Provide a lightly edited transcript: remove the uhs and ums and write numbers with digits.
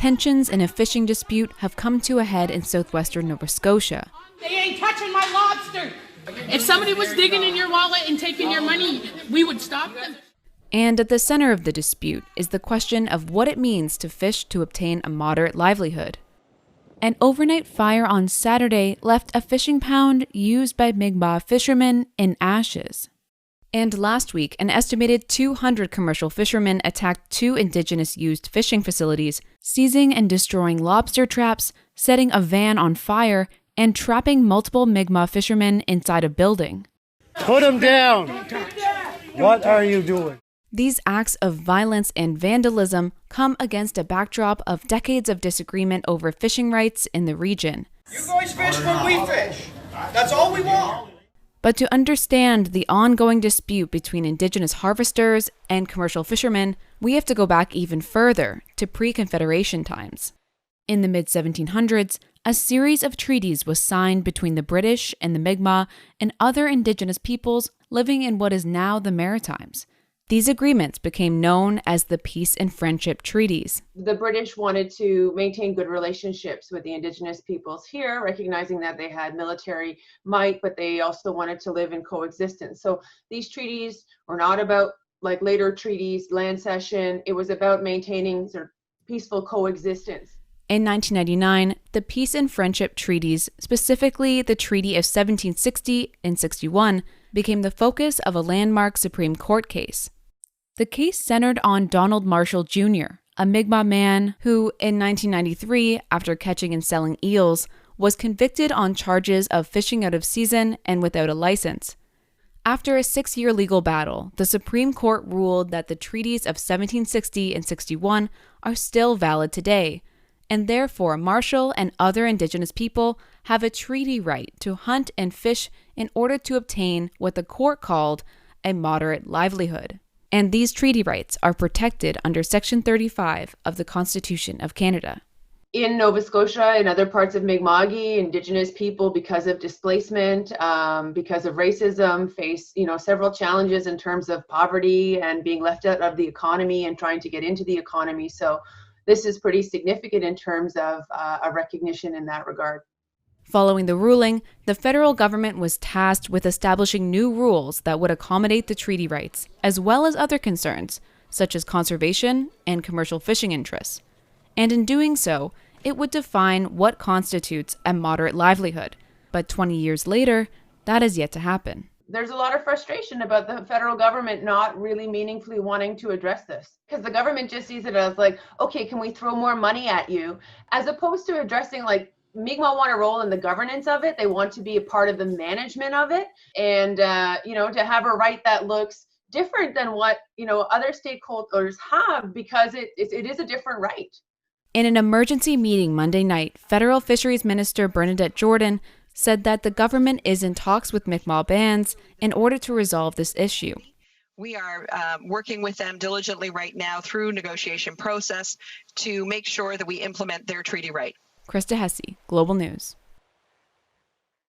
tensions in a fishing dispute have come to a head in southwestern Nova Scotia. They ain't touching my lobster. If somebody was digging in your wallet and taking your money, we would stop them. And at the center of the dispute is the question of what it means to fish to obtain a moderate livelihood. An overnight fire on Saturday left a fishing pound used by Mi'kmaq fishermen in ashes. And last week, an estimated 200 commercial fishermen attacked 2 Indigenous-used fishing facilities, seizing and destroying lobster traps, setting a van on fire, and trapping multiple Mi'kmaq fishermen inside a building. Put them down! What are you doing? These acts of violence and vandalism come against a backdrop of decades of disagreement over fishing rights in the region. You guys fish when we fish. That's all we want. But to understand the ongoing dispute between Indigenous harvesters and commercial fishermen, we have to go back even further to pre-Confederation times. In the mid-1700s, a series of treaties was signed between the British and the Mi'kmaq and other Indigenous peoples living in what is now the Maritimes. These agreements became known as the Peace and Friendship Treaties. The British wanted to maintain good relationships with the Indigenous peoples here, recognizing that they had military might, but they also wanted to live in coexistence. So these treaties were not about, like later treaties, land cession. It was about maintaining sort of peaceful coexistence. In 1999, the Peace and Friendship Treaties, specifically the Treaty of 1760 and 61, became the focus of a landmark Supreme Court case. The case centered on Donald Marshall Jr., a Mi'kmaq man who, in 1993, after catching and selling eels, was convicted on charges of fishing out of season and without a license. After a 6-year legal battle, the Supreme Court ruled that the treaties of 1760 and 61 are still valid today, and therefore Marshall and other Indigenous people have a treaty right to hunt and fish in order to obtain what the court called a moderate livelihood. And these treaty rights are protected under Section 35 of the Constitution of Canada. In Nova Scotia and other parts of Mi'kma'ki, Indigenous people, because of displacement, because of racism, face several challenges in terms of poverty and being left out of the economy and trying to get into the economy. So this is pretty significant in terms of a recognition in that regard. Following the ruling, the federal government was tasked with establishing new rules that would accommodate the treaty rights, as well as other concerns, such as conservation and commercial fishing interests. And in doing so, it would define what constitutes a moderate livelihood. But 20 years later, that is yet to happen. There's a lot of frustration about the federal government not really meaningfully wanting to address this, because the government just sees it as like, okay, can we throw more money at you, as opposed to addressing like Mi'kmaq want a role in the governance of it. They want to be a part of the management of it, and to have a right that looks different than what other stakeholders have, because it is a different right. In an emergency meeting Monday night, Federal Fisheries Minister Bernadette Jordan said that the government is in talks with Mi'kmaq bands in order to resolve this issue. We are working with them diligently right now through negotiation process to make sure that we implement their treaty right. Krista Hesse, Global News.